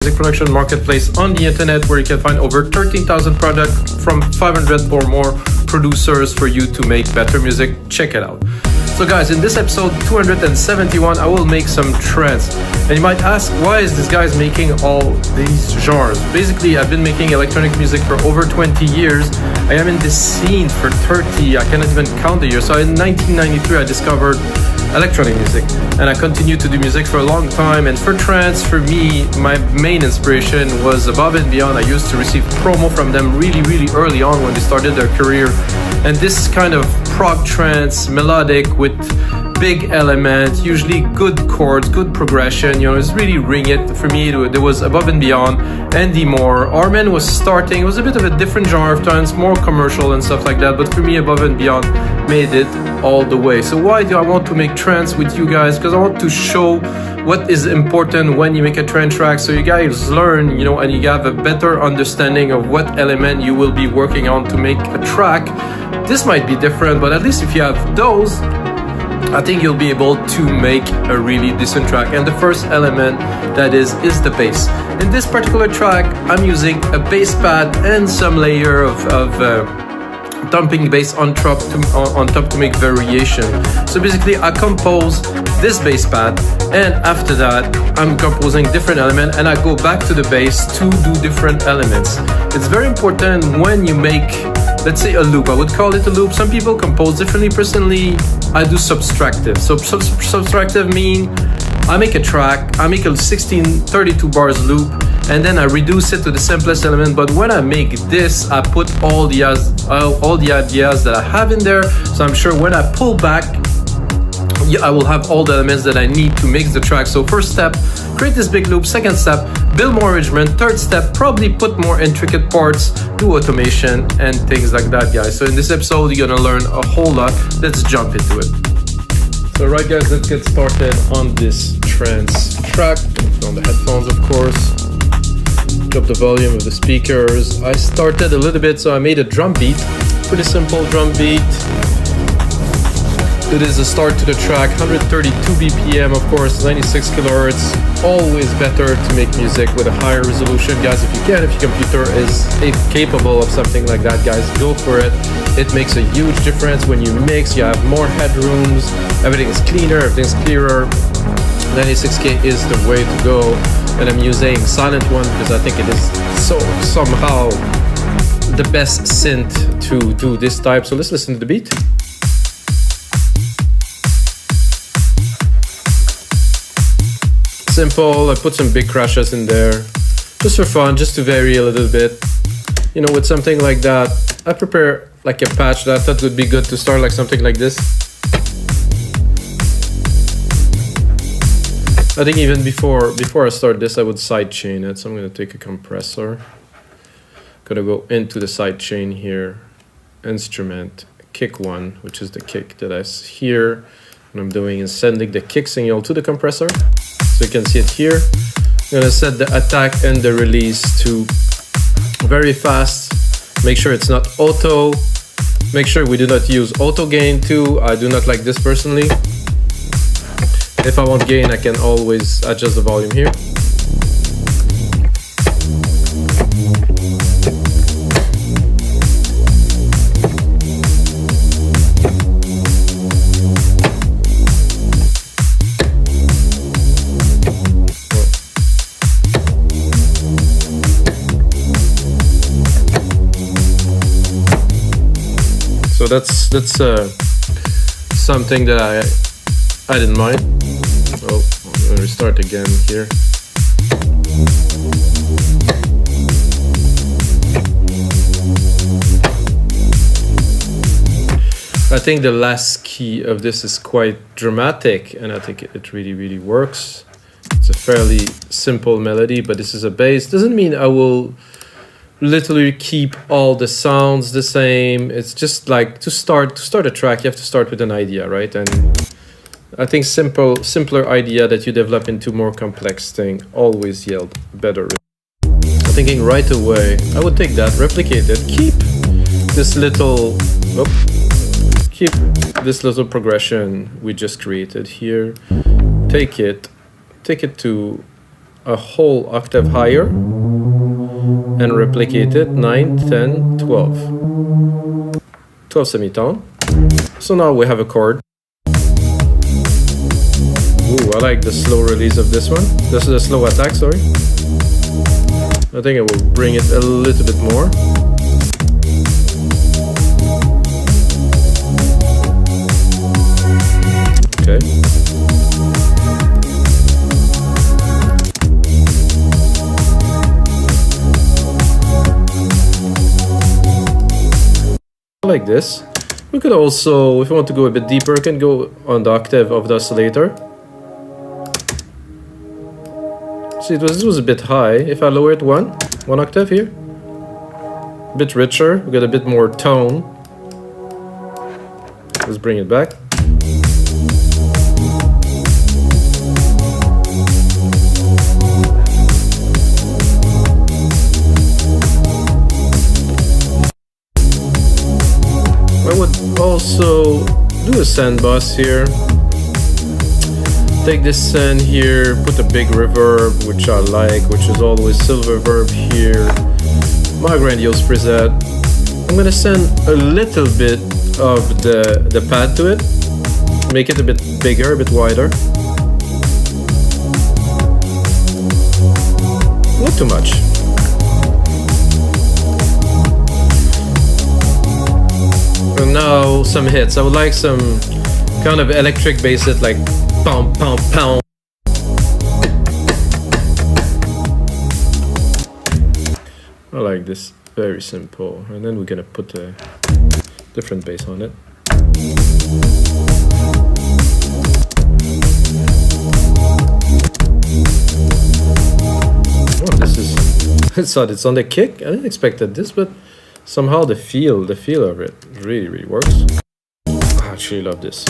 music production marketplace on the internet where you can find over 13,000 products from 500 or more producers for you to make better music. Check it out. So guys, in this episode 271, I will make some trance. And you might ask, why is this guy's making all these genres? Basically, I've been making electronic music for over 20 years. I am in this scene for 30, I cannot even count the years. So in 1993, I discovered electronic music, and I continued to do music for a long time. And for trance, for me, my main inspiration was Above and Beyond. I used to receive promo from them really early on when they started their career, and this kind of prog trance, melodic with big elements, usually good chords, good progression, it's really ring it. For me, there was Above and Beyond, Andy Moore, Armin was starting. It was a bit of a different genre of trance, more commercial and stuff like that, but for me, Above and Beyond made it all the way. So why do I want to make trance with you guys? Because I want to show what is important when you make a trance track, so you guys learn, and you have a better understanding of what element you will be working on to make a track. This might be different, but at least if you have those, I think you'll be able to make a really decent track. And the first element that is the bass. In this particular track, I'm using a bass pad and some layer of dumping bass on top to make variation. So basically, I compose this bass pad, and after that, I'm composing different elements, and I go back to the bass to do different elements. It's very important when you make, let's say, a loop. I would call it a loop. Some people compose differently. Personally, I do subtractive. So subtractive mean I make a track, I make a 32 bars loop, and then I reduce it to the simplest element. But when I make this, I put all the ideas that I have in there. So I'm sure when I pull back, I will have all the elements that I need to mix the track. So first step, create this big loop. Second step, build more arrangement. Third step, probably put more intricate parts, do automation and things like that, guys. So in this episode, you're gonna learn a whole lot. Let's jump into it. So right, guys, let's get started on this trance track. On the headphones, of course. Drop the volume of the speakers. I started a little bit, so I made a drum beat. Pretty simple drum beat. It is a start to the track, 132 BPM, of course, 96 kilohertz. Always better to make music with a higher resolution, guys. If you can, if your computer is capable of something like that, guys, go for it. It makes a huge difference when you mix. You have more headrooms, everything is cleaner, everything's clearer. 96K is the way to go. And I'm using Sylenth one because I think it is somehow the best synth to do this type. So let's listen to the beat. Simple. I put some big crashes in there just for fun, just to vary a little bit. With something like that, I prepare like a patch that I thought would be good to start like something like this. I think even before I start this, I would sidechain it. So I'm going to take a compressor. Gonna go into the sidechain here, instrument, kick one, which is the kick that I hear. What I'm doing is sending the kick signal to the compressor. So you can see it here. I'm gonna set the attack and the release to very fast. Make sure it's not auto. Make sure we do not use auto gain too. I do not like this personally. If I want gain, I can always adjust the volume here. So that's something that I didn't mind. Oh, I'm gonna restart again here. I think the last key of this is quite dramatic, and I think it really works. It's a fairly simple melody, but this is a bass. Doesn't mean I will literally keep all the sounds the same. It's just like to start a track, you have to start with an idea, right? And I think simpler idea that you develop into more complex thing always yield better. I'm thinking right away, I would take that, replicate it, keep this little progression we just created here, take it to a whole octave higher and replicate it 9, 10, 12. 12 semitone. So now we have a chord. Ooh, I like the slow release of this one. This is a slow attack, sorry. I think I will bring it a little bit more. Okay. Like this. We could also, if we want to go a bit deeper, we can go on the octave of the oscillator. See, this was a bit high. If I lower it one octave here, a bit richer, we get a bit more tone. Let's bring it back. I would also do a send bus here. Take this send here, put a big reverb, which I like, which is always silver reverb here. My grandiose preset. I'm gonna send a little bit of the pad to it. Make it a bit bigger, a bit wider. Not too much. And now some hits. I would like some kind of electric bass hit, like pound, pound, pound. I like this, very simple. And then we're gonna put a different bass on it. Oh, this is, it's on the kick. I didn't expect this, but somehow the feel of it really works. I actually love this.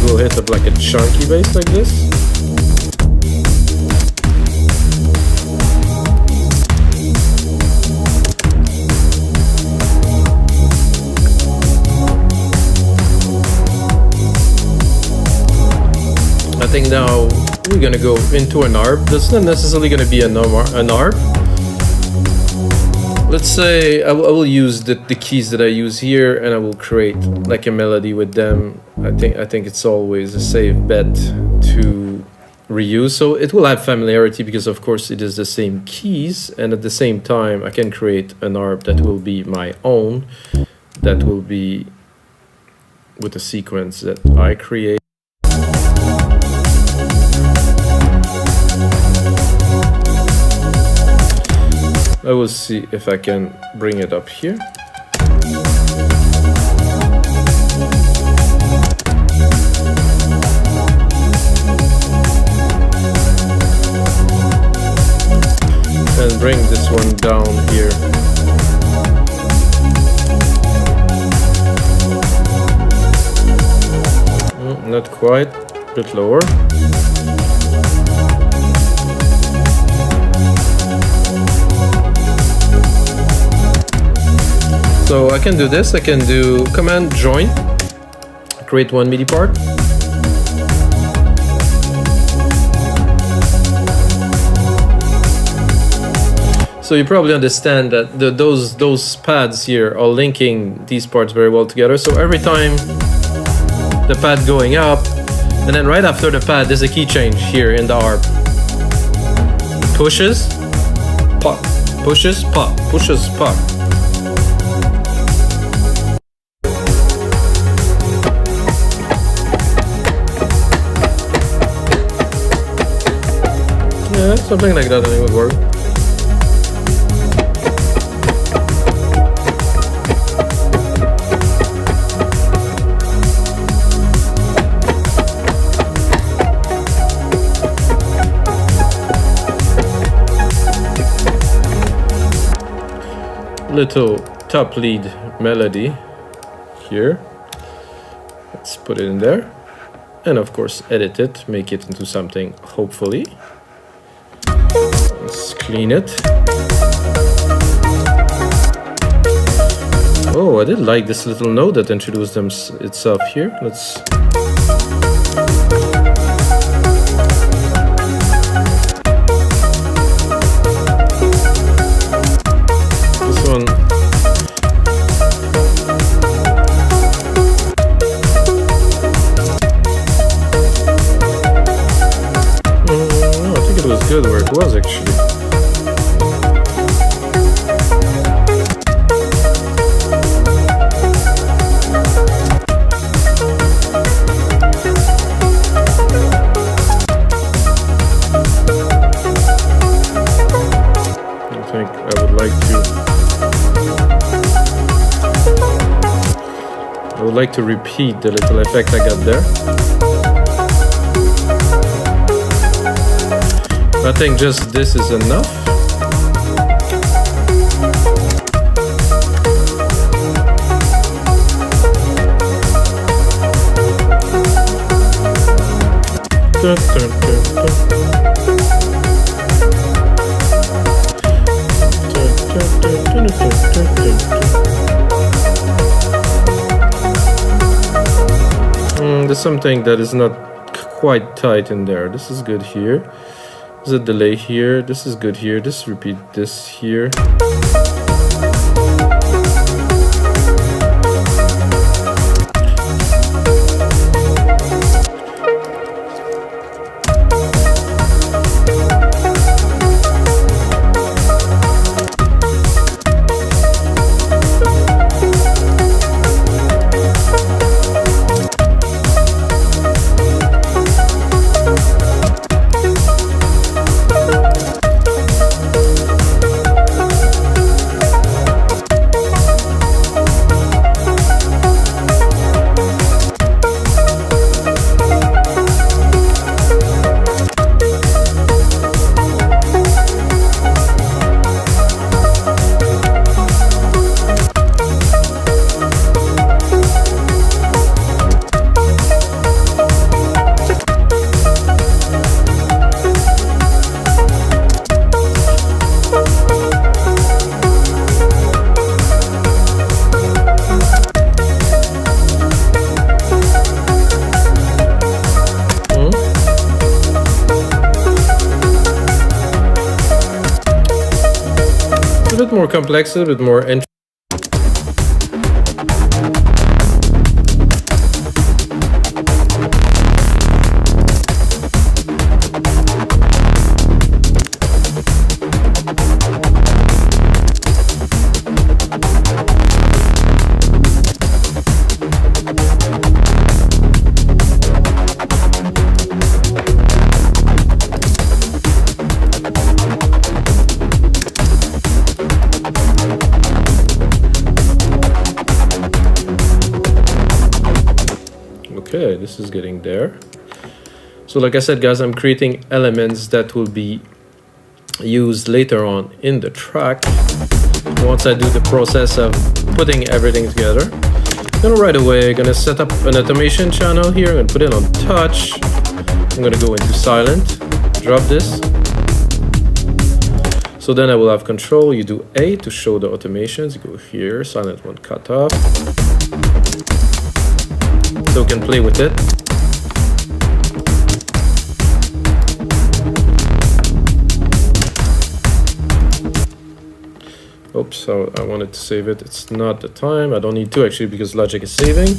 We'll hit up like a chunky bass like this. I think now we're gonna go into an ARP. That's not necessarily gonna be an ARP. Let's say I will use the keys that I use here, and I will create like a melody with them. I think it's always a safe bet to reuse. So it will have familiarity because of course it is the same keys, and at the same time I can create an ARP that will be my own, that will be with a sequence that I create. I will see if I can bring it up here. And bring this one down here. Not quite, a bit lower. So I can do this, I can do command join, create one MIDI part. So you probably understand that those pads here are linking these parts very well together. So every time the pad going up, and then right after the pad there's a key change here in the ARP. Pushes, pop, pushes, pop, pushes, pop. Yeah, something like that I think would work. Little top lead melody here. Let's put it in there. And of course edit it, make it into something, hopefully. Let's clean it. Oh, I did like this little node that introduced itself here. Let's... This one... I think it was good where it was, actually. I would like to repeat the little effect I got there. I think just this is enough. Dun, dun, dun, dun. There's something that is not quite tight in there. This is good here. There's a delay here. This is good here. Just repeat this here. A bit more complex, a bit more entry. Okay, this is getting there. So like I said, guys, I'm creating elements that will be used later on in the track once I do the process of putting everything together. Then right away, I'm gonna set up an automation channel here. I'm gonna put it on touch. I'm gonna go into Sylenth, drop this. So then I will have control. You do A to show the automations. You go here, Sylenth one cut off. So we can play with it. Oops, I wanted to save it. It's not the time. I don't need to actually because Logic is saving.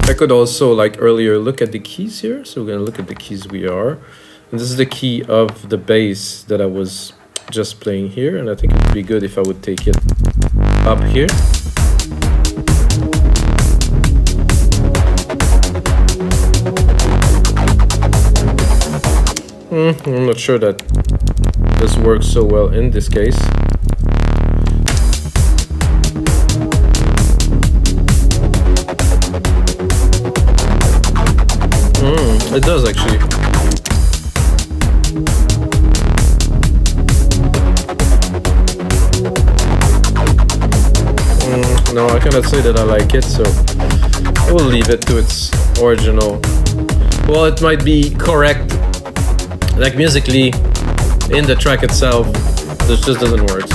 I could also, like earlier, look at the keys here. So we're gonna look at the keys we are. And this is the key of the bass that I was just playing here. And I think it would be good if I would take it up here. I'm not sure that this works so well in this case. It does actually. No, I cannot say that I like it, so I will leave it to its original well, it might be correct, like musically, in the track itself, this just doesn't work.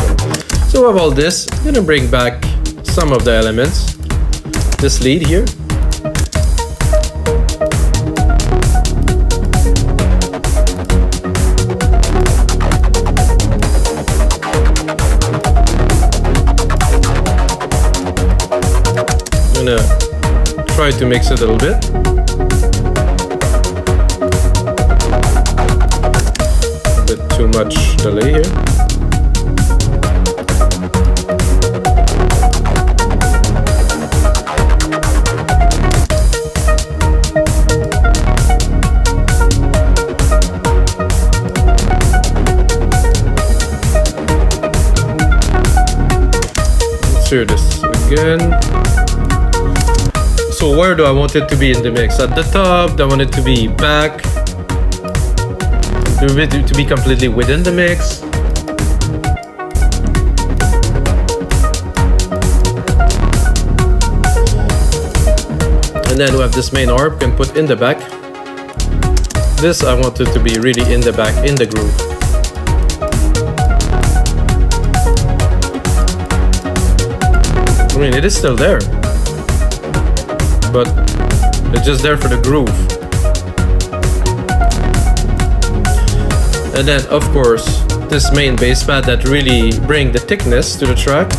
So with all this, I'm gonna bring back some of the elements. This lead here. I'm gonna try to mix it a little bit. A bit too much delay here. Let's hear this again. So where do I want it to be in the mix? At the top? Do I want it to be back? Do I want it to be completely within the mix? And then we have this main harp can put in the back. This I want it to be really in the back, in the groove. I mean, it is still there, but it's just there for the groove. And then of course this main bass pad that really bring the thickness to the track.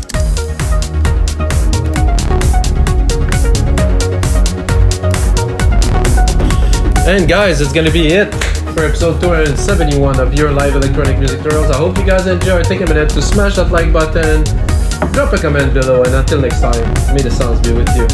And guys, it's gonna be it for episode 271 of your live electronic music tutorials. I hope you guys enjoyed. Take a minute to smash that like button, drop a comment below, and until next time, may the sounds be with you.